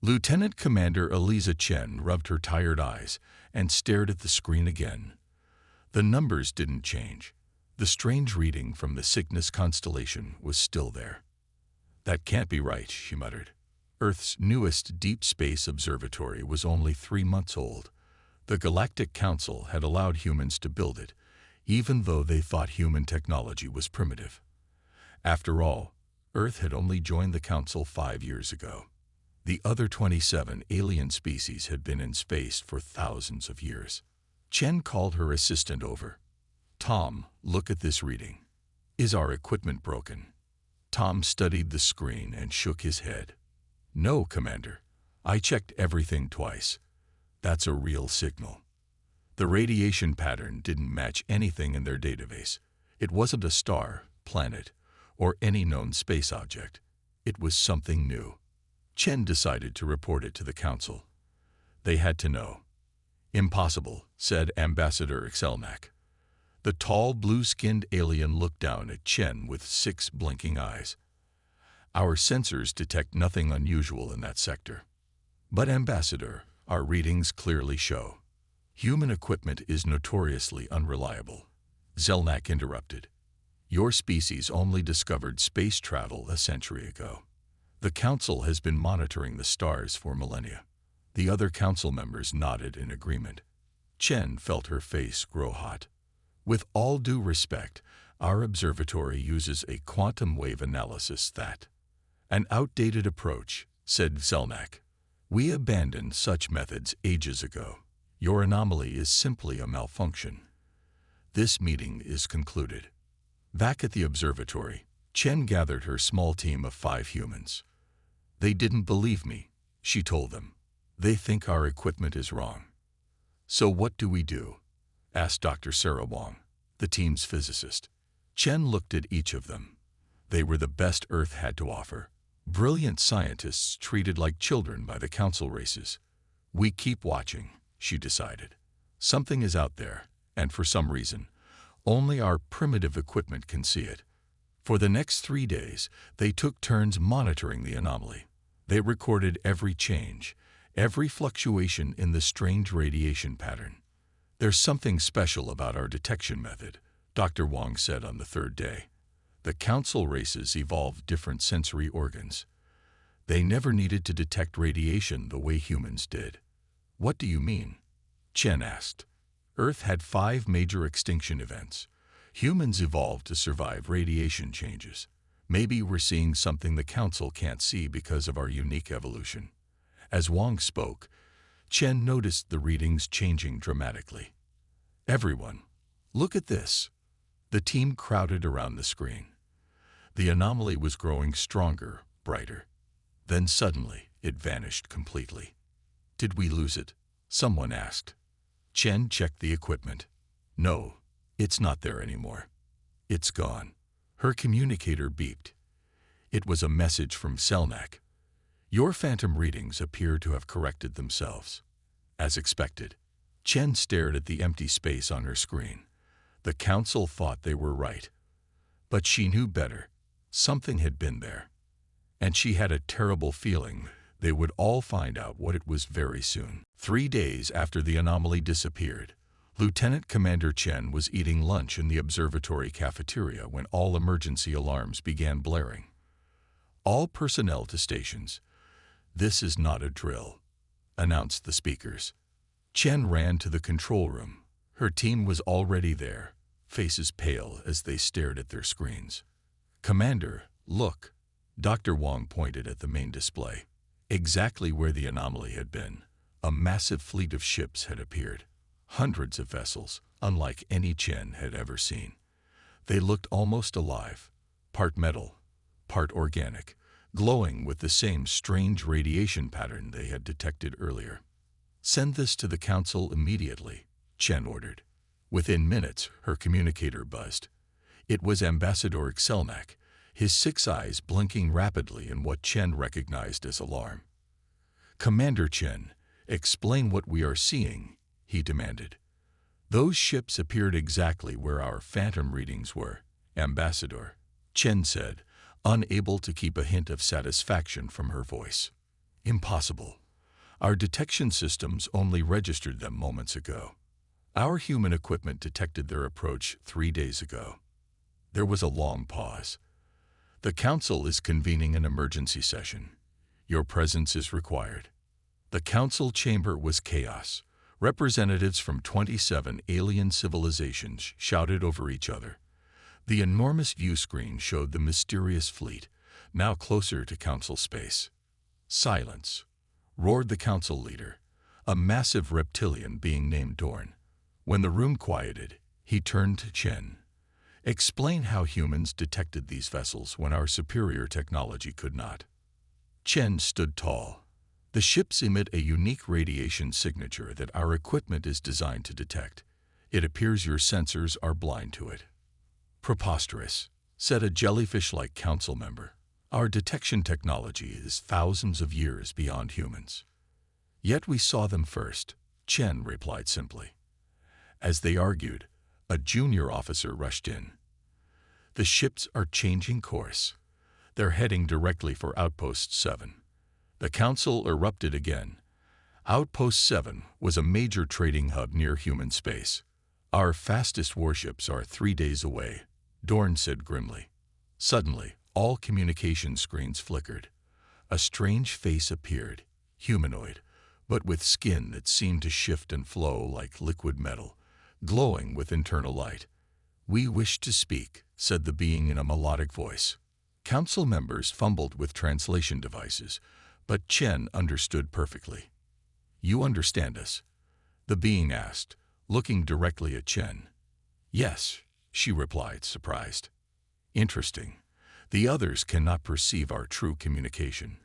Lieutenant Commander Eliza Chen rubbed her tired eyes and stared at the screen again. The numbers didn't change. The strange reading from the Cygnus constellation was still there. "That can't be right," she muttered. Earth's newest deep space observatory was only 3 months old. The Galactic Council had allowed humans to build it, even though they thought human technology was primitive. After all, Earth had only joined the Council 5 years ago. The other 27 alien species had been in space for thousands of years. Chen called her assistant over. "Tom, look at this reading. Is our equipment broken?" Tom studied the screen and shook his head. "No, Commander. I checked everything twice. That's a real signal." The radiation pattern didn't match anything in their database. It wasn't a star, planet, or any known space object. It was something new. Chen decided to report it to the Council. They had to know. "Impossible," said Ambassador Exelnak. The tall, blue-skinned alien looked down at Chen with 6 blinking eyes. "Our sensors detect nothing unusual in that sector." "But Ambassador, our readings clearly show." "Human equipment is notoriously unreliable," Zelnak interrupted. "Your species only discovered space travel a century ago. The Council has been monitoring the stars for millennia." The other Council members nodded in agreement. Chen felt her face grow hot. "With all due respect, our observatory uses a quantum wave analysis that—" "An outdated approach," said Zelnak. "We abandoned such methods ages ago. Your anomaly is simply a malfunction." This meeting is concluded. Back at the observatory, Chen gathered her small team of 5 humans. "They didn't believe me," she told them. "They think our equipment is wrong." "So what do we do?" asked Dr. Sarah Wong, the team's physicist. Chen looked at each of them. They were the best Earth had to offer. Brilliant scientists treated like children by the Council races. "We keep watching," she decided. "Something is out there, and for some reason, only our primitive equipment can see it." For the next 3 days, they took turns monitoring the anomaly. They recorded every change, every fluctuation in the strange radiation pattern. "There's something special about our detection method," Dr. Wong said on the 3rd day. "The Council races evolved different sensory organs. They never needed to detect radiation the way humans did." "What do you mean?" Chen asked. "Earth had 5 major extinction events. Humans evolved to survive radiation changes. Maybe we're seeing something the Council can't see because of our unique evolution." As Wong spoke, Chen noticed the readings changing dramatically. "Everyone, look at this." The team crowded around the screen. The anomaly was growing stronger, brighter. Then suddenly, it vanished completely. "Did we lose it?" someone asked. Chen checked the equipment. "No, it's not there anymore. It's gone." Her communicator beeped. It was a message from Zelnak. "Your phantom readings appear to have corrected themselves." As expected, Chen stared at the empty space on her screen. The Council thought they were right. But she knew better. Something had been there. And she had a terrible feeling they would all find out what it was very soon. 3 days after the anomaly disappeared, Lieutenant Commander Chen was eating lunch in the observatory cafeteria when all emergency alarms began blaring. "All personnel to stations. This is not a drill," announced the speakers. Chen ran to the control room. Her team was already there, faces pale as they stared at their screens. "Commander, look." Dr. Wong pointed at the main display. Exactly where the anomaly had been, a massive fleet of ships had appeared. Hundreds of vessels, unlike any Chen had ever seen. They looked almost alive, part metal, part organic, glowing with the same strange radiation pattern they had detected earlier. "Send this to the Council immediately," Chen ordered. Within minutes, her communicator buzzed. It was Ambassador Exelnak, his 6 eyes blinking rapidly in what Chen recognized as alarm. "Commander Chen, explain what we are seeing," he demanded. "Those ships appeared exactly where our phantom readings were, Ambassador," Chen said, unable to keep a hint of satisfaction from her voice. Impossible. Our detection systems only registered them moments ago. Our human equipment detected their approach 3 days ago. There was a long pause. The Council is convening an emergency session. Your presence is required. The Council chamber was chaos. Representatives from 27 alien civilizations shouted over each other. The enormous view screen showed the mysterious fleet, now closer to Council space. Silence, roared the Council leader, a massive reptilian being named Dorn. When the room quieted, he turned to Chen. Explain how humans detected these vessels when our superior technology could not. Chen stood tall. The ships emit a unique radiation signature that our equipment is designed to detect. It appears your sensors are blind to it. Preposterous, said a jellyfish-like council member. Our detection technology is thousands of years beyond humans. Yet we saw them first, Chen replied simply. As they argued, a junior officer rushed in. The ships are changing course. They're heading directly for Outpost 7. The Council erupted again. Outpost 7 was a major trading hub near human space. Our fastest warships are 3 days away, Dorn said grimly. Suddenly, all communication screens flickered. A strange face appeared, humanoid, but with skin that seemed to shift and flow like liquid metal, glowing with internal light. We wish to speak, said the being in a melodic voice. Council members fumbled with translation devices, but Chen understood perfectly. You understand us? The being asked, looking directly at Chen. Yes, she replied, surprised. Interesting. The others cannot perceive our true communication.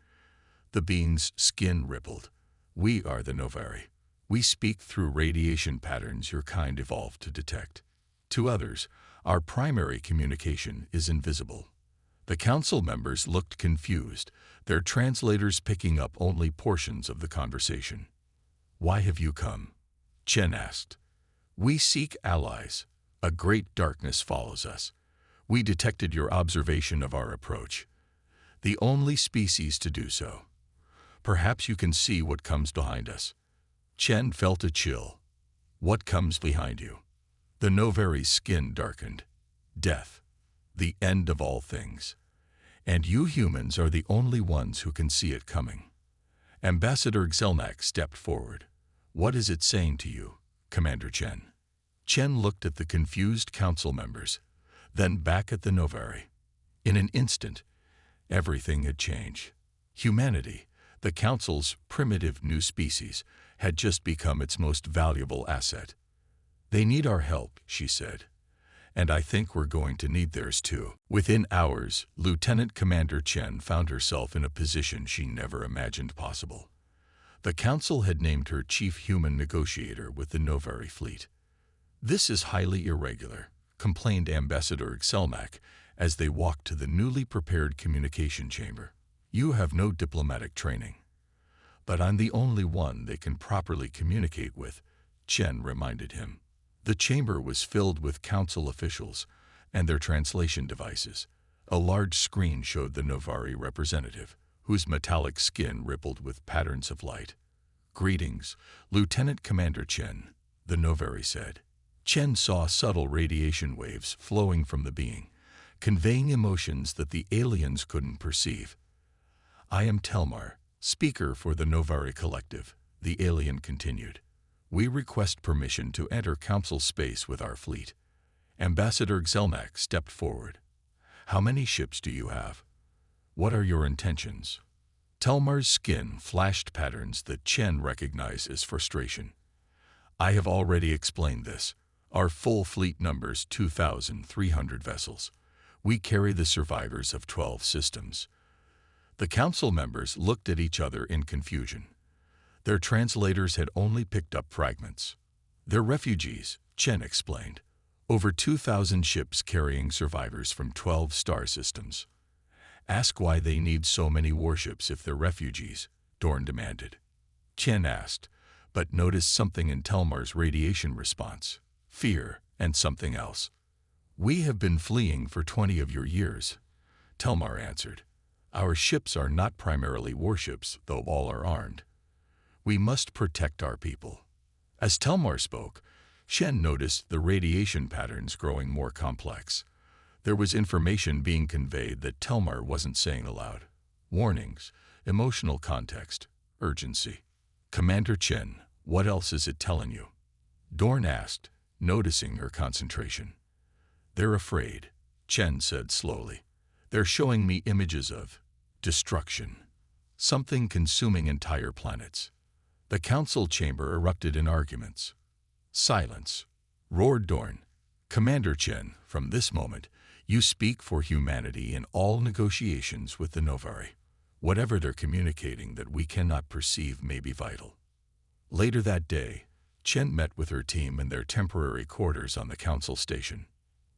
The being's skin rippled. We are the Novari. We speak through radiation patterns your kind evolved to detect. To others, our primary communication is invisible. The council members looked confused, their translators picking up only portions of the conversation. Why have you come? Chen asked. We seek allies. A great darkness follows us. We detected your observation of our approach. The only species to do so. Perhaps you can see what comes behind us. Chen felt a chill. What comes behind you? The Novari's skin darkened. Death. The end of all things. And you humans are the only ones who can see it coming. Ambassador Xelnak stepped forward. What is it saying to you, Commander Chen? Chen looked at the confused council members, then back at the Novari. In an instant, everything had changed. Humanity, the Council's primitive new species, had just become its most valuable asset. They need our help, she said. And I think we're going to need theirs too. Within hours, Lieutenant Commander Chen found herself in a position she never imagined possible. The Council had named her chief human negotiator with the Novari fleet. This is highly irregular, complained Ambassador Xelnak as they walked to the newly prepared communication chamber. You have no diplomatic training. But I'm the only one they can properly communicate with, Chen reminded him. The chamber was filled with council officials and their translation devices. A large screen showed the Novari representative, whose metallic skin rippled with patterns of light. Greetings, Lieutenant Commander Chen, the Novari said. Chen saw subtle radiation waves flowing from the being, conveying emotions that the aliens couldn't perceive. I am Telmar, speaker for the Novari Collective, the alien continued. We request permission to enter Council space with our fleet. Ambassador Xelnak stepped forward. How many ships do you have? What are your intentions? Telmar's skin flashed patterns that Chen recognized as frustration. I have already explained this. Our full fleet numbers 2,300 vessels. We carry the survivors of 12 systems. The council members looked at each other in confusion. Their translators had only picked up fragments. They're refugees, Chen explained. Over 2,000 ships carrying survivors from 12 star systems. Ask why they need so many warships if they're refugees, Dorn demanded. Chen asked, but noticed something in Telmar's radiation response. Fear and something else. We have been fleeing for 20 of your years, Telmar answered. Our ships are not primarily warships, though all are armed. We must protect our people. As Telmar spoke, Shen noticed the radiation patterns growing more complex. There was information being conveyed that Telmar wasn't saying aloud. Warnings, emotional context, urgency. Commander Chen, what else is it telling you? Dorn asked, noticing her concentration. They're afraid, Chen said slowly. They're showing me images of destruction. Something consuming entire planets. The council chamber erupted in arguments. Silence, roared Dorn. Commander Chen, from this moment, you speak for humanity in all negotiations with the Novari. Whatever they're communicating that we cannot perceive may be vital. Later that day, Chen met with her team in their temporary quarters on the council station.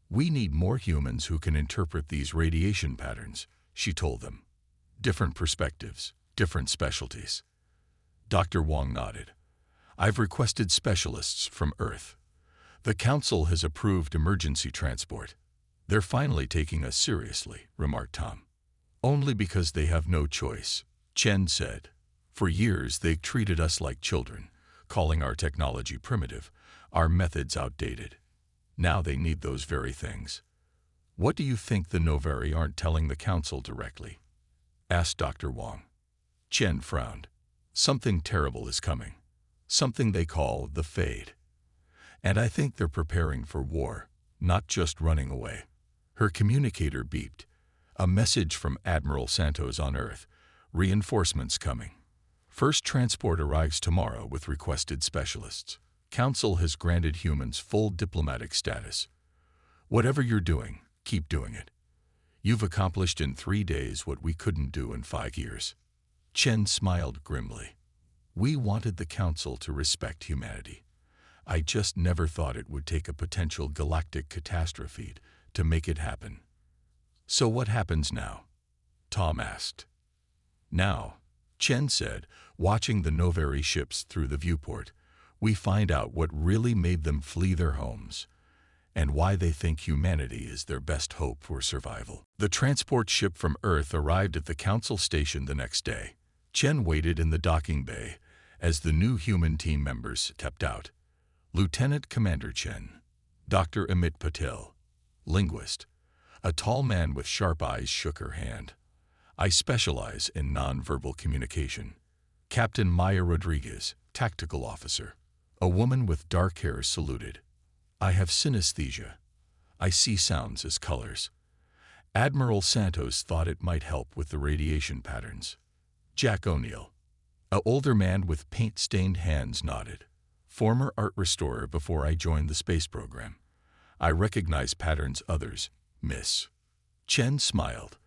We need more humans who can interpret these radiation patterns, she told them. Different perspectives, different specialties. Dr. Wong nodded. I've requested specialists from Earth. The council has approved emergency transport. They're finally taking us seriously, remarked Tom. Only because they have no choice, Chen said. For years they've treated us like children, calling our technology primitive, our methods outdated. Now they need those very things. What do you think the Novari aren't telling the council directly? Asked Dr. Wong. Chen frowned. Something terrible is coming. Something they call the Fade. And I think they're preparing for war, not just running away. Her communicator beeped. A message from Admiral Santos on Earth. Reinforcements coming. First transport arrives tomorrow with requested specialists. Council has granted humans full diplomatic status. Whatever you're doing, keep doing it. You've accomplished in 3 days what we couldn't do in 5 years. Chen smiled grimly. We wanted the Council to respect humanity. I just never thought it would take a potential galactic catastrophe to make it happen. So what happens now? Tom asked. Now, Chen said, watching the Novari ships through the viewport, we find out what really made them flee their homes, and why they think humanity is their best hope for survival. The transport ship from Earth arrived at the Council station the next day. Chen waited in the docking bay as the new human team members stepped out. Lieutenant Commander Chen, Dr. Amit Patel, linguist, a tall man with sharp eyes, shook her hand. I specialize in nonverbal communication. Captain Maya Rodriguez, tactical officer, a woman with dark hair, saluted. I have synesthesia. I see sounds as colors. Admiral Santos thought it might help with the radiation patterns. Jack O'Neill, an older man with paint-stained hands, nodded. Former art restorer before I joined the space program. I recognize patterns others miss. Chen smiled.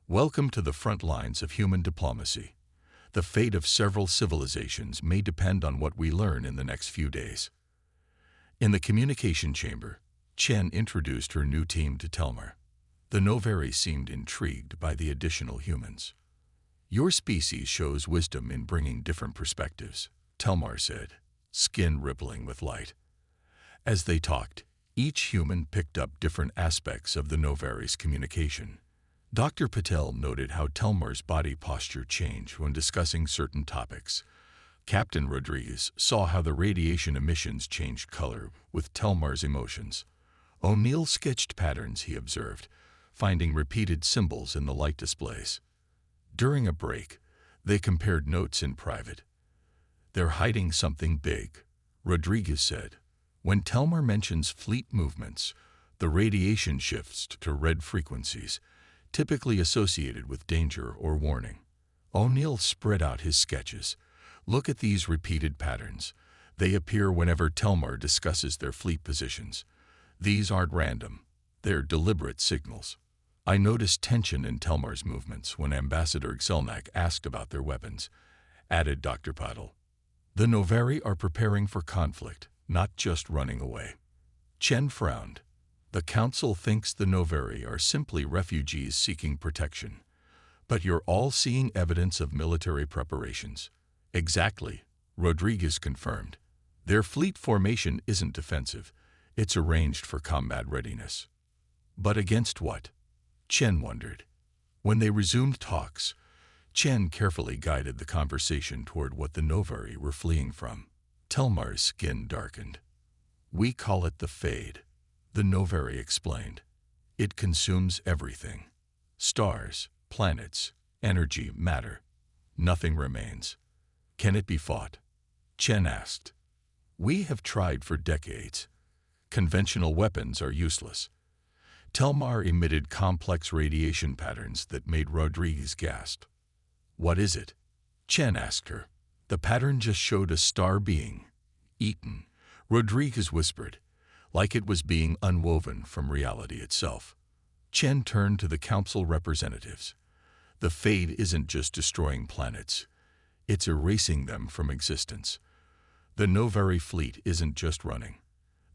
Welcome to the front lines of human diplomacy. The fate of several civilizations may depend on what we learn in the next few days. In the communication chamber, Chen introduced her new team to Telmar. The Novari seemed intrigued by the additional humans. Your species shows wisdom in bringing different perspectives, Telmar said, skin rippling with light. As they talked, each human picked up different aspects of the Novari's communication. Dr. Patel noted how Telmar's body posture changed when discussing certain topics. Captain Rodriguez saw how the radiation emissions changed color with Telmar's emotions. O'Neill sketched patterns he observed, finding repeated symbols in the light displays. During a break, they compared notes in private. They're hiding something big, Rodriguez said. When Telmar mentions fleet movements, the radiation shifts to red frequencies, typically associated with danger or warning. O'Neill spread out his sketches. Look at these repeated patterns. They appear whenever Telmar discusses their fleet positions. These aren't random. They're deliberate signals. I noticed tension in Telmar's movements when Ambassador Xelnak asked about their weapons, added Dr. Patel. The Novari are preparing for conflict, not just running away. Chen frowned. The Council thinks the Novari are simply refugees seeking protection. But you're all seeing evidence of military preparations. Exactly, Rodriguez confirmed. Their fleet formation isn't defensive. It's arranged for combat readiness. But against what? Chen wondered. When they resumed talks, Chen carefully guided the conversation toward what the Novari were fleeing from. Telmar's skin darkened. "We call it the Fade," the Novari explained. "It consumes everything. Stars, planets, energy, matter. Nothing remains. Can it be fought?" Chen asked. "We have tried for decades. Conventional weapons are useless." Telmar emitted complex radiation patterns that made Rodriguez gasp. "What is it?" Chen asked her. "The pattern just showed a star being eaten," Rodriguez whispered, like it was being unwoven from reality itself. Chen turned to the council representatives. "The Fade isn't just destroying planets. It's erasing them from existence. The Novari fleet isn't just running.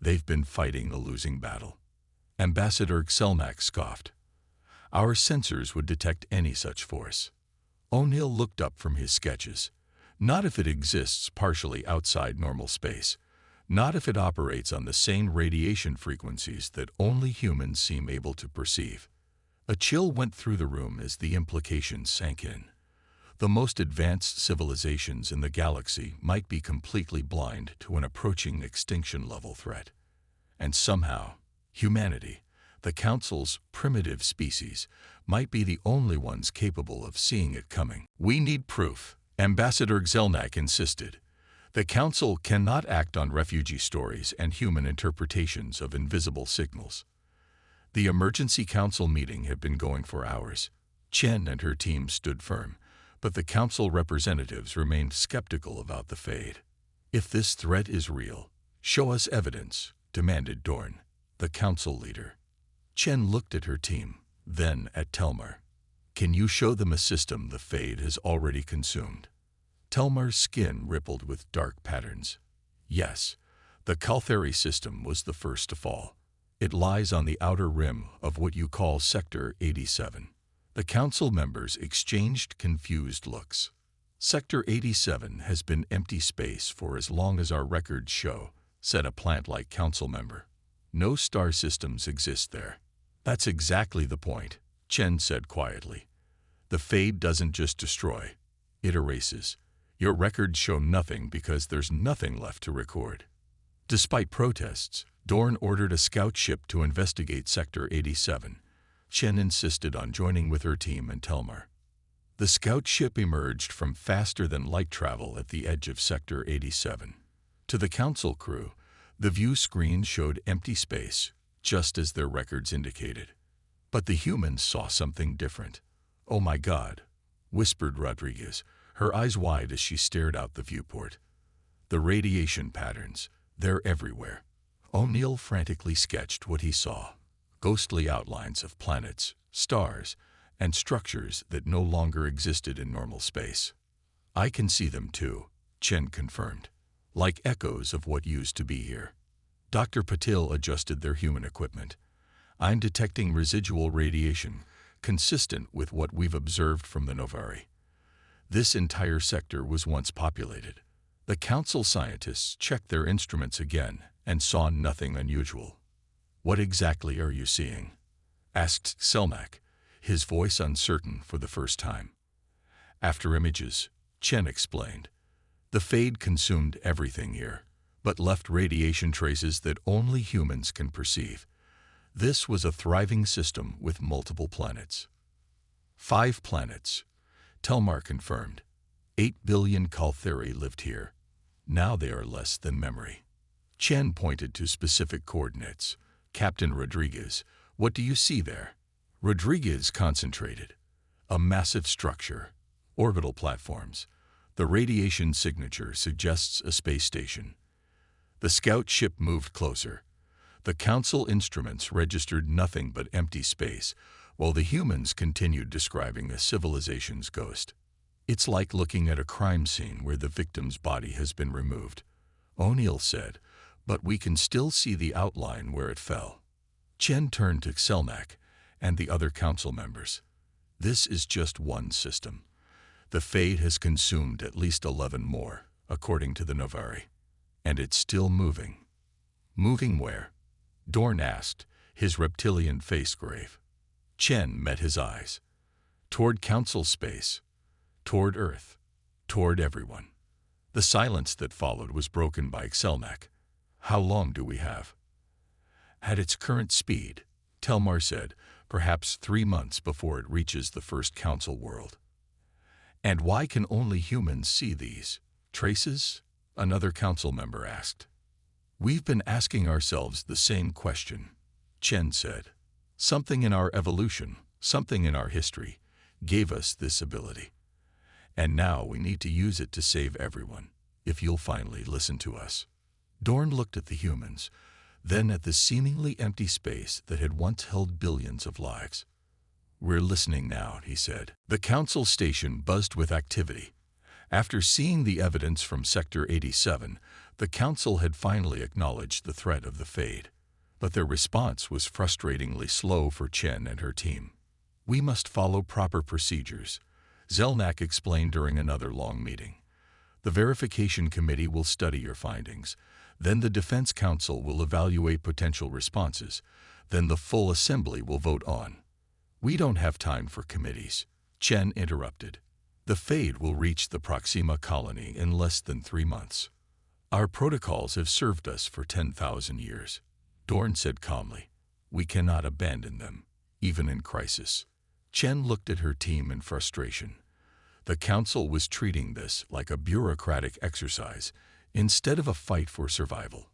They've been fighting a losing battle." Ambassador Xelmak scoffed. "Our sensors would detect any such force." O'Neill looked up from his sketches. "Not if it exists partially outside normal space. Not if it operates on the same radiation frequencies that only humans seem able to perceive." A chill went through the room as the implications sank in. The most advanced civilizations in the galaxy might be completely blind to an approaching extinction-level threat. And somehow, humanity, the Council's primitive species, might be the only ones capable of seeing it coming. "We need proof," Ambassador Xelnak insisted. "The Council cannot act on refugee stories and human interpretations of invisible signals." The emergency council meeting had been going for hours. Chen and her team stood firm, but the council representatives remained skeptical about the Fade. "If this threat is real, show us evidence," demanded Dorn, the council leader. Chen looked at her team, then at Telmar. "Can you show them a system the Fade has already consumed?" Telmar's skin rippled with dark patterns. "Yes, the Kalthari system was the first to fall. It lies on the outer rim of what you call Sector 87. The council members exchanged confused looks. "Sector 87 has been empty space for as long as our records show," said a plant-like council member. "No star systems exist there." "That's exactly the point," Chen said quietly. "The Fade doesn't just destroy, it erases. Your records show nothing because there's nothing left to record." Despite protests, Dorn ordered a scout ship to investigate Sector 87. Chen insisted on joining with her team and Telmar. The scout ship emerged from faster-than-light travel at the edge of Sector 87. To the council crew, the view screen showed empty space, just as their records indicated. But the humans saw something different. "Oh my God," whispered Rodriguez, her eyes wide as she stared out the viewport. "The radiation patterns, they're everywhere." O'Neill frantically sketched what he saw. Ghostly outlines of planets, stars, and structures that no longer existed in normal space. "I can see them too," Chen confirmed, "like echoes of what used to be here." Dr. Patil adjusted their human equipment. "I'm detecting residual radiation, consistent with what we've observed from the Novari. This entire sector was once populated." The council scientists checked their instruments again and saw nothing unusual. "What exactly are you seeing?" asked Selmak, his voice uncertain for the first time. "After images," Chen explained. "The Fade consumed everything here, but left radiation traces that only humans can perceive. This was a thriving system with multiple planets." 5 planets, Telmar confirmed. 8 billion Kalthari lived here. Now they are less than memory. Chen pointed to specific coordinates. "Captain Rodriguez, what do you see there?" Rodriguez concentrated. "A massive structure. Orbital platforms. The radiation signature suggests a space station." The scout ship moved closer. The council instruments registered nothing but empty space, while the humans continued describing a civilization's ghost. "It's like looking at a crime scene where the victim's body has been removed," O'Neill said, "but we can still see the outline where it fell." Chen turned to Selmak and the other council members. "This is just one system. The Fade has consumed at least 11 more, according to the Novari. And it's still moving." "Moving where?" Dorn asked, his reptilian face grave. Chen met his eyes. toward Council space, toward Earth, toward everyone. The silence that followed was broken by Selnak. How long do we have? At its current speed, Telmar said, perhaps 3 months before it reaches the first Council world. And why can only humans see these traces? Another Council member asked. We've been asking ourselves the same question, Chen said. Something in our evolution, something in our history, gave us this ability. And now we need to use it to save everyone, if you'll finally listen to us. Dorn looked at the humans, then at the seemingly empty space that had once held billions of lives. We're listening now, he said. The Council station buzzed with activity. After seeing the evidence from Sector 87, the Council had finally acknowledged the threat of the Fade. But their response was frustratingly slow for Chen and her team. We must follow proper procedures, Zelnak explained during another long meeting. The Verification Committee will study your findings. Then the Defense Council will evaluate potential responses. Then the full Assembly will vote on. We don't have time for committees, Chen interrupted. The Fade will reach the Proxima colony in less than 3 months. Our protocols have served us for 10,000 years, Dorn said calmly. We cannot abandon them, even in crisis. Chen looked at her team in frustration. The Council was treating this like a bureaucratic exercise instead of a fight for survival.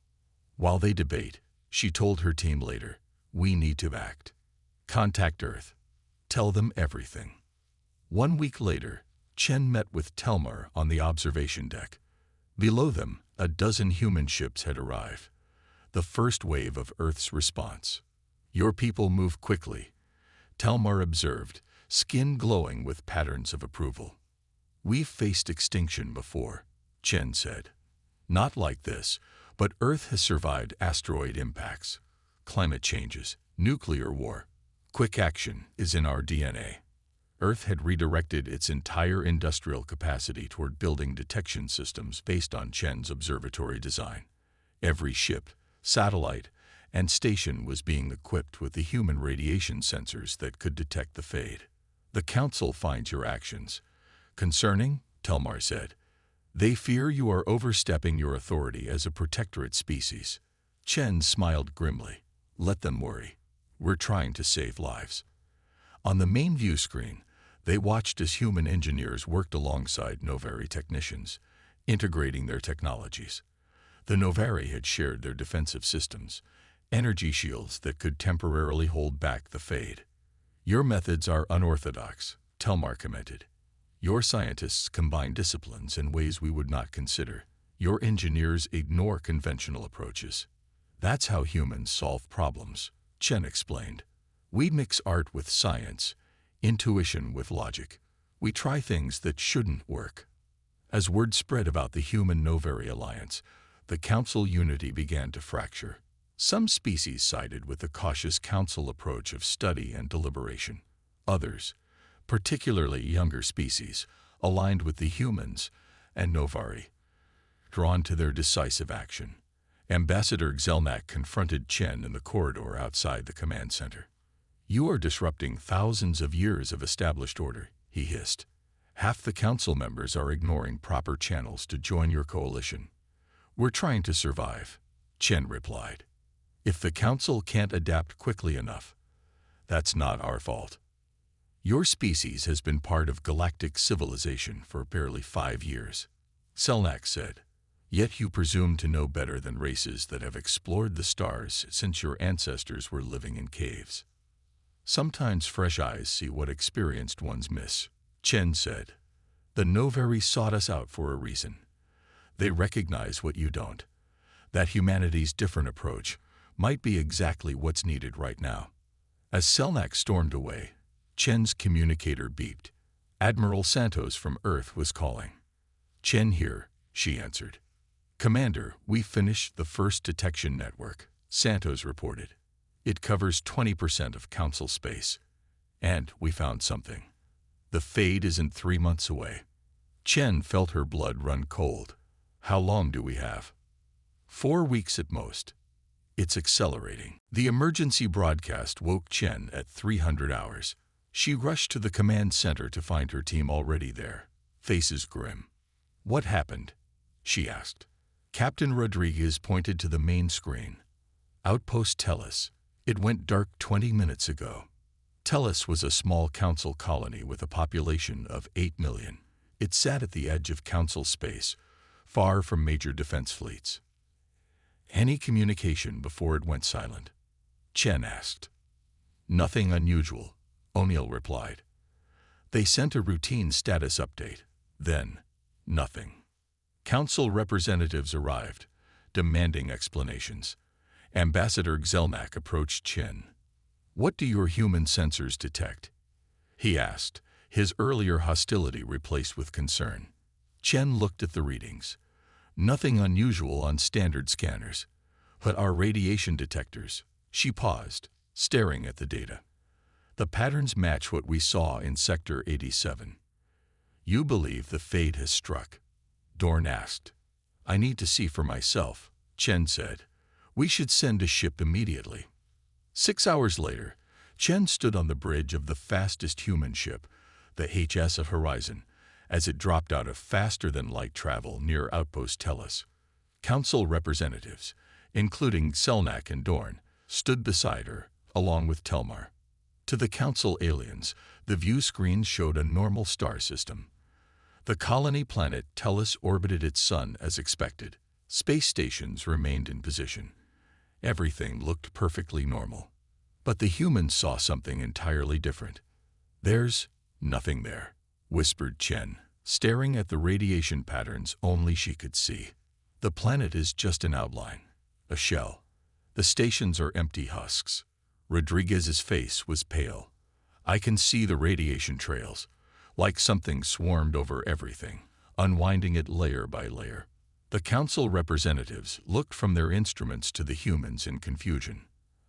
While they debate, she told her team later, we need to act. Contact Earth. Tell them everything. 1 week later, Chen met with Telmar on the observation deck. Below them, a dozen human ships had arrived. The first wave of Earth's response. Your people move quickly, Telmar observed, skin glowing with patterns of approval. We've faced extinction before, Chen said. Not like this, but Earth has survived asteroid impacts, climate changes, nuclear war. Quick action is in our DNA. Earth had redirected its entire industrial capacity toward building detection systems based on Chen's observatory design. Every ship, satellite, and station was being equipped with the human radiation sensors that could detect the Fade. The Council finds your actions concerning, Telmar said. They fear you are overstepping your authority as a protectorate species. Chen smiled grimly. Let them worry. We're trying to save lives. On the main view screen, they watched as human engineers worked alongside Novari technicians, integrating their technologies. The Novari had shared their defensive systems, energy shields that could temporarily hold back the Fade. Your methods are unorthodox, Telmar commented. Your scientists combine disciplines in ways we would not consider. Your engineers ignore conventional approaches. That's how humans solve problems, Chen explained. We mix art with science, intuition with logic. We try things that shouldn't work. As word spread about the Human-Novari alliance, the Council unity began to fracture. Some species sided with the cautious Council approach of study and deliberation. Others, particularly younger species, aligned with the humans and Novari, drawn to their decisive action. Ambassador Zelnak confronted Chen in the corridor outside the command center. You are disrupting thousands of years of established order, he hissed. Half the Council members are ignoring proper channels to join your coalition. We're trying to survive, Chen replied. If the Council can't adapt quickly enough, that's not our fault. Your species has been part of galactic civilization for barely 5 years, Selnak said. Yet you presume to know better than races that have explored the stars since your ancestors were living in caves. Sometimes fresh eyes see what experienced ones miss, Chen said. The Novari sought us out for a reason. They recognize what you don't. That humanity's different approach might be exactly what's needed right now. As Selnak stormed away, Chen's communicator beeped. Admiral Santos from Earth was calling. Chen here, she answered. Commander, we finished the first detection network, Santos reported. It covers 20% of Council space. And we found something. The Fade isn't 3 months away. Chen felt her blood run cold. How long do we have? 4 weeks at most. It's accelerating. The emergency broadcast woke Chen at 300 hours. She rushed to the command center to find her team already there, faces grim. "What happened?" she asked. Captain Rodriguez pointed to the main screen. "Outpost Tellus. It went dark 20 minutes ago." Tellus was a small council colony with a population of 8 million. It sat at the edge of council space, far from major defense fleets. "Any communication before it went silent?" Chen asked. "Nothing unusual," O'Neill replied. "They sent a routine status update. Then, nothing." Council representatives arrived, demanding explanations. Ambassador Zelnak approached Chen. "What do your human sensors detect?" he asked, his earlier hostility replaced with concern. Chen looked at the readings. "Nothing unusual on standard scanners. But our radiation detectors." She paused, staring at the data. "The patterns match what we saw in Sector 87. "You believe the fate has struck?" Dorn asked. "I need to see for myself," Chen said. "We should send a ship immediately." 6 hours later, Chen stood on the bridge of the fastest human ship, the HFY Horizon, as it dropped out of faster-than-light travel near Outpost Tellus. Council representatives, including Selnak and Dorn, stood beside her, along with Telmar. To the Council aliens, the view screen showed a normal star system. The colony planet Tellus orbited its sun as expected. Space stations remained in position. Everything looked perfectly normal. But the humans saw something entirely different. "There's nothing there," whispered Chen, staring at the radiation patterns only she could see. "The planet is just an outline, a shell. The stations are empty husks." Rodriguez's face was pale. "I can see the radiation trails, like something swarmed over everything, unwinding it layer by layer." The council representatives looked from their instruments to the humans in confusion.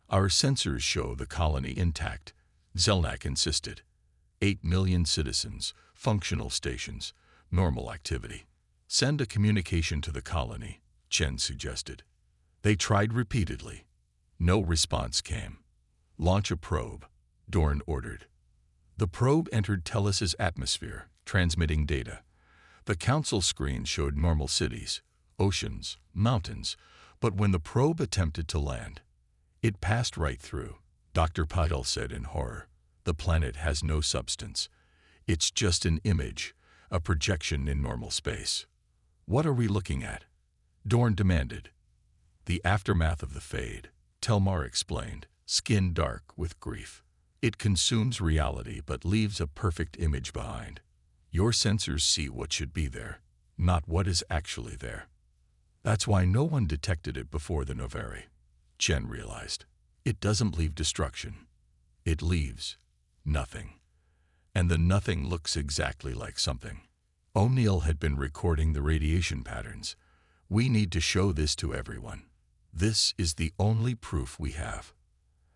"Our sensors show the colony intact," Zelnak insisted. 8 million citizens, functional stations, normal activity. "Send a communication to the colony," Chen suggested. They tried repeatedly. No response came. "Launch a probe," Dorn ordered. The probe entered Tellus's atmosphere, transmitting data. The council screen showed normal cities, oceans, mountains, but when the probe attempted to land, it passed right through. Dr. Patel said in horror, "The planet has no substance. It's just an image, a projection in normal space." "What are we looking at?" Dorn demanded. "The aftermath of the fade," Telmar explained, skin dark with grief. "It consumes reality but leaves a perfect image behind. Your sensors see what should be there, not what is actually there. That's why no one detected it before the Novari," Chen realized. "It doesn't leave destruction. It leaves nothing. And the nothing looks exactly like something." O'Neill had been recording the radiation patterns. "We need to show this to everyone. This is the only proof we have."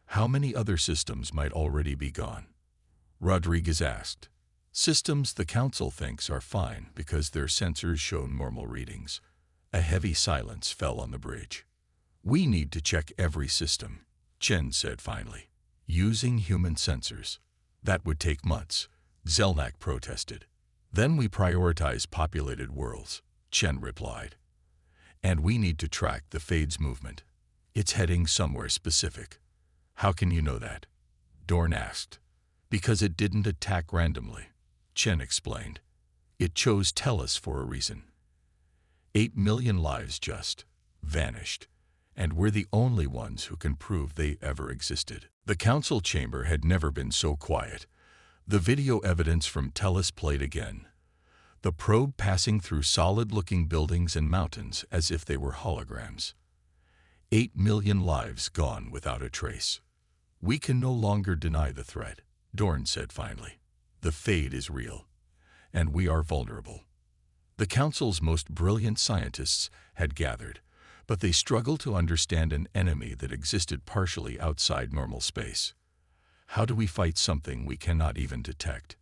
"How many other systems might already be gone?" Rodriguez asked. "Systems the council thinks are fine because their sensors show normal readings." A heavy silence fell on the bridge. "We need to check every system," Chen said finally. "Using human sensors. That would take months," Zelnak protested. "Then we prioritize populated worlds," Chen replied. "And we need to track the fade's movement. It's heading somewhere specific." "How can you know that?" Dorn asked. "Because it didn't attack randomly," Chen explained. "It chose Tellus for a reason. 8 million lives just vanished, and we're the only ones who can prove they ever existed." The council chamber had never been so quiet. The video evidence from Tellus played again. The probe passing through solid-looking buildings and mountains as if they were holograms. 8 million lives gone without a trace. "We can no longer deny the threat," Dorn said finally. "The fade is real, and we are vulnerable." The council's most brilliant scientists had gathered, but they struggled to understand an enemy that existed partially outside normal space. "How do we fight something we cannot even detect?"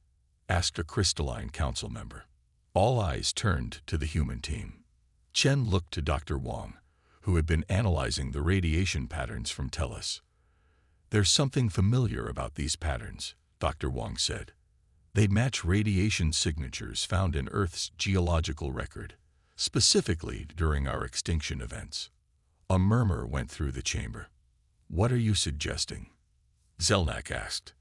asked a crystalline council member. All eyes turned to the human team. Chen looked to Dr. Wang, who had been analyzing the radiation patterns from Tellus. "There's something familiar about these patterns," Dr. Wong said. They match radiation signatures found in Earth's geological record, specifically during our extinction events. A murmur went through the chamber. What are you suggesting? Zelnak asked.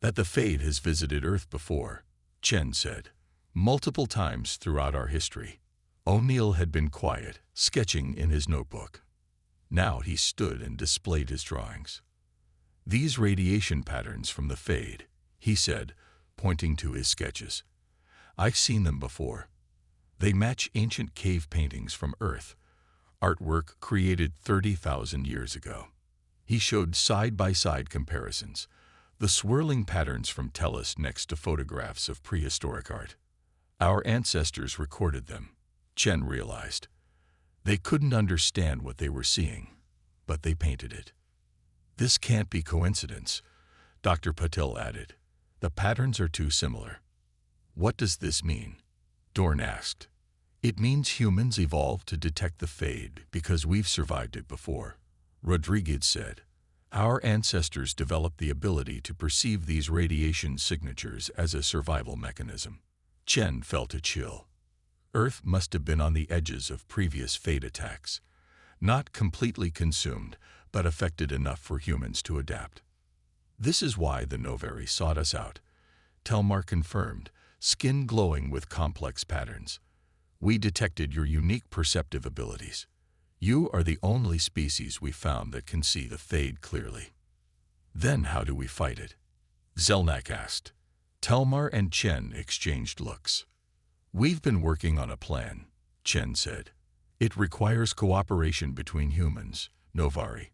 That the Fade has visited Earth before, Chen said. Multiple times throughout our history. O'Neill had been quiet, sketching in his notebook. Now he stood and displayed his drawings. These radiation patterns from the Fade, he said, pointing to his sketches. I've seen them before. They match ancient cave paintings from Earth, artwork created 30,000 years ago. He showed side-by-side comparisons, the swirling patterns from Tellus next to photographs of prehistoric art. Our ancestors recorded them, Chen realized. They couldn't understand what they were seeing, but they painted it. This can't be coincidence, Dr. Patel added. The patterns are too similar. What does this mean? Dorn asked. It means humans evolved to detect the Fade because we've survived it before, Rodriguez said. Our ancestors developed the ability to perceive these radiation signatures as a survival mechanism. Chen felt a chill. Earth must have been on the edges of previous Fade attacks, not completely consumed, but affected enough for humans to adapt. This is why the Novari sought us out, Telmar confirmed, skin glowing with complex patterns. We detected your unique perceptive abilities. You are the only species we found that can see the Fade clearly. Then how do we fight it? Zelnak asked. Telmar and Chen exchanged looks. We've been working on a plan, Chen said. It requires cooperation between humans, Novari,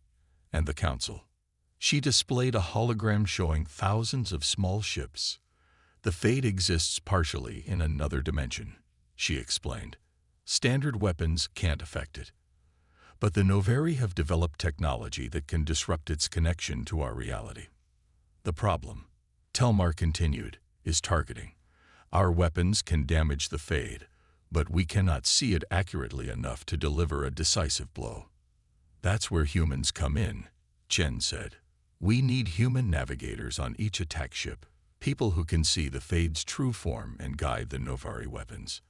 and the Council. She displayed a hologram showing thousands of small ships. The Fade exists partially in another dimension, she explained. Standard weapons can't affect it. But the Novari have developed technology that can disrupt its connection to our reality. The problem, Telmar continued, is targeting. Our weapons can damage the Fade, but we cannot see it accurately enough to deliver a decisive blow. That's where humans come in, Chen said. We need human navigators on each attack ship, people who can see the Fade's true form and guide the Novari weapons.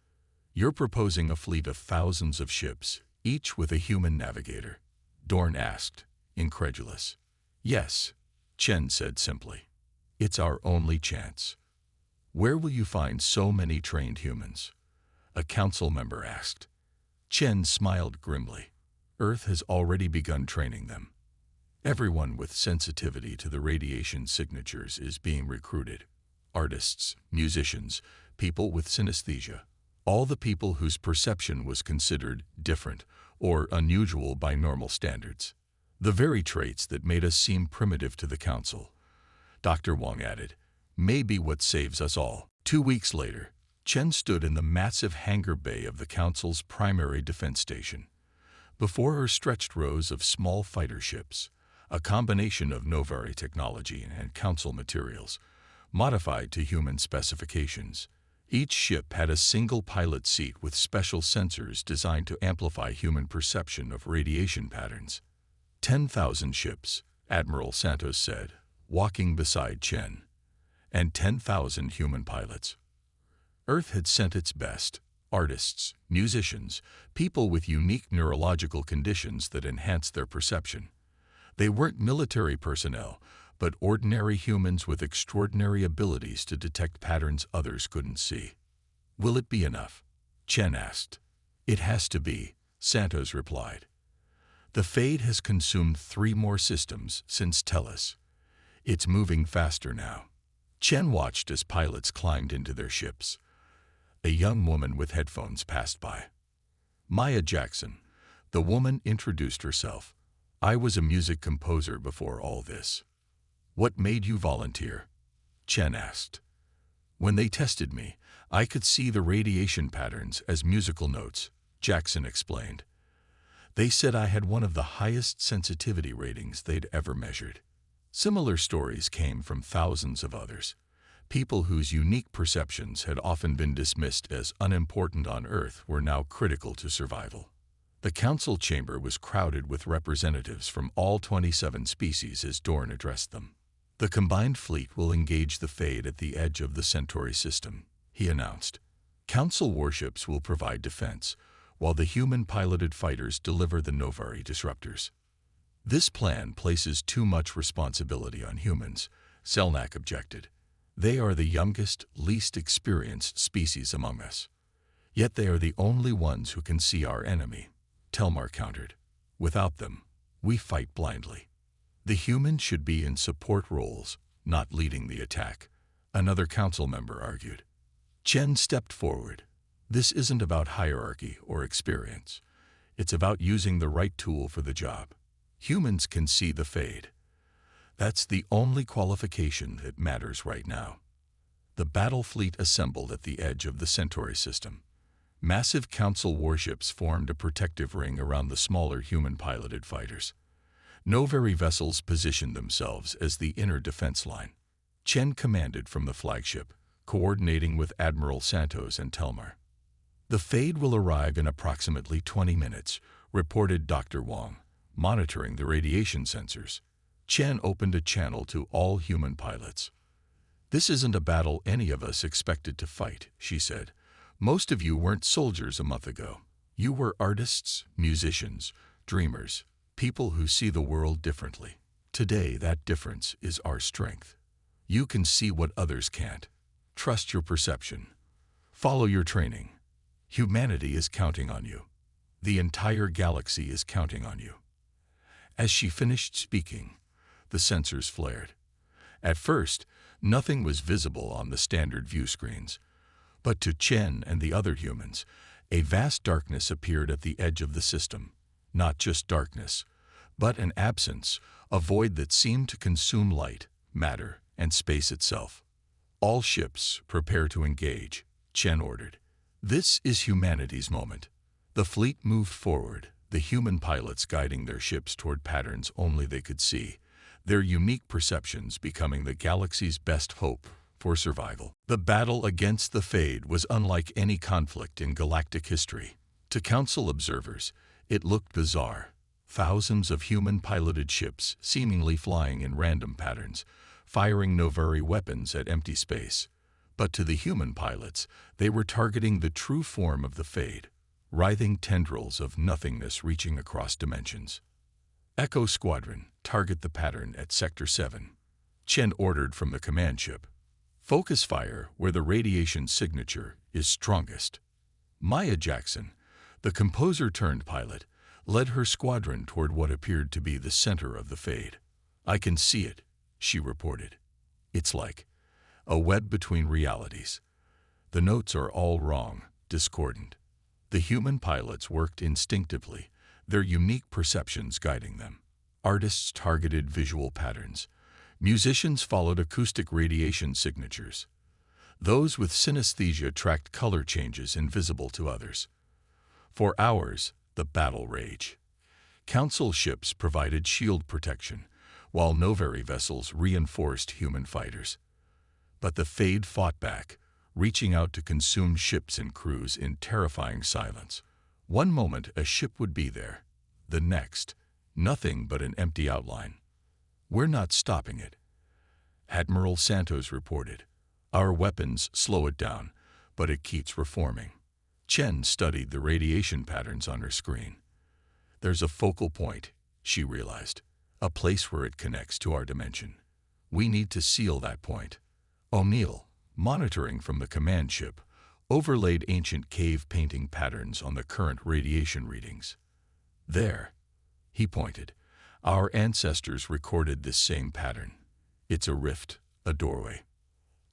You're proposing a fleet of thousands of ships, each with a human navigator? Dorn asked, incredulous. Yes, Chen said simply. It's our only chance. Where will you find so many trained humans? A council member asked. Chen smiled grimly. Earth has already begun training them. Everyone with sensitivity to the radiation signatures is being recruited. Artists, musicians, people with synesthesia. All the people whose perception was considered different or unusual by normal standards. The very traits that made us seem primitive to the Council, Dr. Wong added, may be what saves us all. 2 weeks later, Chen stood in the massive hangar bay of the Council's primary defense station. Before her stretched rows of small fighter ships, a combination of Novari technology and Council materials, modified to human specifications. Each ship had a single pilot seat with special sensors designed to amplify human perception of radiation patterns. 10,000 ships, Admiral Santos said, walking beside Chen, and 10,000 human pilots. Earth had sent its best, artists, musicians, people with unique neurological conditions that enhanced their perception. They weren't military personnel, but ordinary humans with extraordinary abilities to detect patterns others couldn't see. Will it be enough? Chen asked. It has to be, Santos replied. The Fade has consumed 3 more systems since Tellus. It's moving faster now. Chen watched as pilots climbed into their ships. A young woman with headphones passed by. Maya Jackson, the woman introduced herself. I was a music composer before all this. What made you volunteer? Chen asked. When they tested me, I could see the radiation patterns as musical notes, Jackson explained. They said I had one of the highest sensitivity ratings they'd ever measured. Similar stories came from thousands of others. People whose unique perceptions had often been dismissed as unimportant on Earth were now critical to survival. The council chamber was crowded with representatives from all 27 species as Dorn addressed them. The combined fleet will engage the Fade at the edge of the Centauri system, he announced. Council warships will provide defense, while the human-piloted fighters deliver the Novari disruptors. This plan places too much responsibility on humans, Selnak objected. They are the youngest, least experienced species among us. Yet they are the only ones who can see our enemy, Telmar countered. Without them, we fight blindly. The humans should be in support roles, not leading the attack, another council member argued. Chen stepped forward. This isn't about hierarchy or experience. It's about using the right tool for the job. Humans can see the Fade. That's the only qualification that matters right now. The battle fleet assembled at the edge of the Centauri system. Massive council warships formed a protective ring around the smaller human-piloted fighters. Novari vessels positioned themselves as the inner defense line. Chen commanded from the flagship, coordinating with Admiral Santos and Telmar. The Fade will arrive in approximately 20 minutes, reported Dr. Wong, monitoring the radiation sensors. Chen opened a channel to all human pilots. This isn't a battle any of us expected to fight, she said. Most of you weren't soldiers a month ago. You were artists, musicians, dreamers, people who see the world differently. Today, that difference is our strength. You can see what others can't. Trust your perception. Follow your training. Humanity is counting on you. The entire galaxy is counting on you. As she finished speaking, the sensors flared. At first, nothing was visible on the standard view screens. But to Chen and the other humans, a vast darkness appeared at the edge of the system. Not just darkness, but an absence, a void that seemed to consume light, matter, and space itself. All ships, prepare to engage, Chen ordered. This is humanity's moment. The fleet moved forward, the human pilots guiding their ships toward patterns only they could see, their unique perceptions becoming the galaxy's best hope for survival. The battle against the Fade was unlike any conflict in galactic history. To council observers, it looked bizarre. Thousands of human-piloted ships seemingly flying in random patterns, firing Novari weapons at empty space. But to the human pilots, they were targeting the true form of the Fade, writhing tendrils of nothingness reaching across dimensions. Echo Squadron, target the pattern at Sector 7. Chen ordered from the command ship. Focus fire where the radiation signature is strongest. Maya Jackson, the composer-turned-pilot, led her squadron toward what appeared to be the center of the Fade. I can see it, she reported. It's like a web between realities. The notes are all wrong, discordant. The human pilots worked instinctively, their unique perceptions guiding them. Artists targeted visual patterns. Musicians followed acoustic radiation signatures. Those with synesthesia tracked color changes invisible to others. For hours, the battle raged. Council ships provided shield protection, while Novari vessels reinforced human fighters. But the Fade fought back, reaching out to consume ships and crews in terrifying silence. One moment a ship would be there, the next, nothing but an empty outline. We're not stopping it, Admiral Santos reported. Our weapons slow it down, but it keeps reforming. Chen studied the radiation patterns on her screen. There's a focal point, she realized, a place where it connects to our dimension. We need to seal that point. O'Neill, monitoring from the command ship, overlaid ancient cave painting patterns on the current radiation readings. There, he pointed, our ancestors recorded this same pattern. It's a rift, a doorway.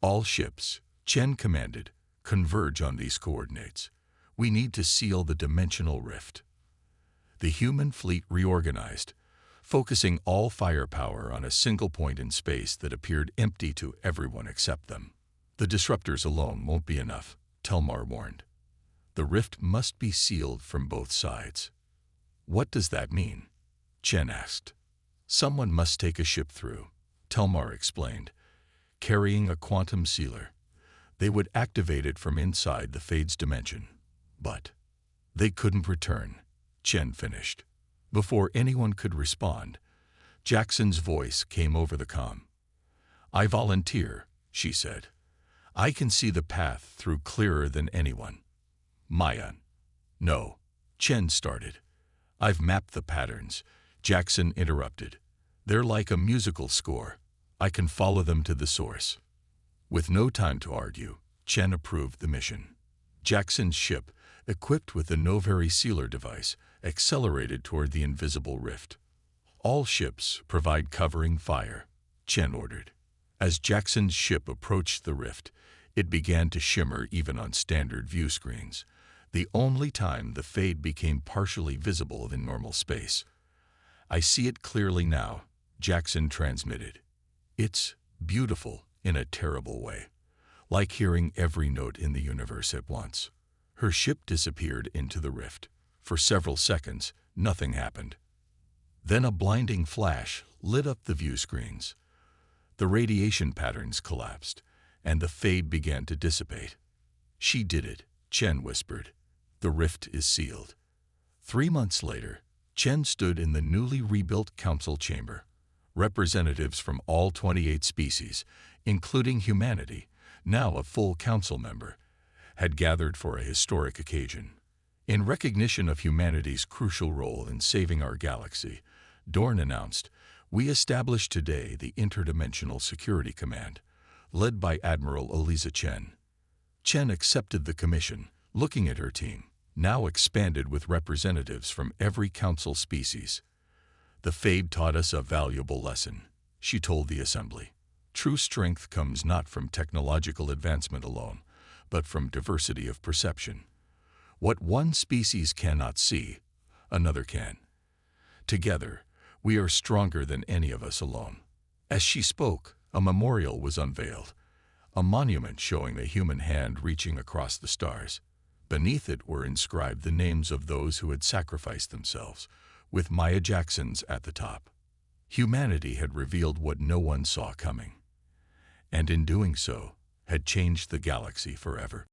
All ships, Chen commanded, converge on these coordinates. We need to seal the dimensional rift. The human fleet reorganized, focusing all firepower on a single point in space that appeared empty to everyone except them. The disruptors alone won't be enough, Telmar warned. The rift must be sealed from both sides. What does that mean? Chen asked. Someone must take a ship through, Telmar explained, carrying a quantum sealer. They would activate it from inside the Fade's dimension. But they couldn't return, Chen finished. Before anyone could respond, Jackson's voice came over the comm. I volunteer, she said. I can see the path through clearer than anyone. Maya. No. Chen started. I've mapped the patterns, Jackson interrupted. They're like a musical score. I can follow them to the source. With no time to argue, Chen approved the mission. Jackson's ship, equipped with the Novari sealer device, accelerated toward the invisible rift. All ships provide covering fire, Chen ordered. As Jackson's ship approached the rift, it began to shimmer even on standard view screens, the only time the fade became partially visible in normal space. I see it clearly now, Jackson transmitted. It's beautiful in a terrible way, like hearing every note in the universe at once. Her ship disappeared into the rift. For several seconds, nothing happened. Then a blinding flash lit up the view screens. The radiation patterns collapsed, and the fade began to dissipate. She did it, Chen whispered. The rift is sealed. 3 months later, Chen stood in the newly rebuilt council chamber. Representatives from all 28 species, including humanity, now a full council member, had gathered for a historic occasion. In recognition of humanity's crucial role in saving our galaxy, Dorn announced, "We establish today the Interdimensional Security Command, led by Admiral Eliza Chen." Chen accepted the commission, looking at her team, now expanded with representatives from every council species. "The Fade taught us a valuable lesson," she told the assembly. "True strength comes not from technological advancement alone, but from diversity of perception. What one species cannot see, another can. Together, we are stronger than any of us alone." As she spoke, a memorial was unveiled, a monument showing the human hand reaching across the stars. Beneath it were inscribed the names of those who had sacrificed themselves, with Maya Jackson's at the top. Humanity had revealed what no one saw coming, and in doing so, had changed the galaxy forever.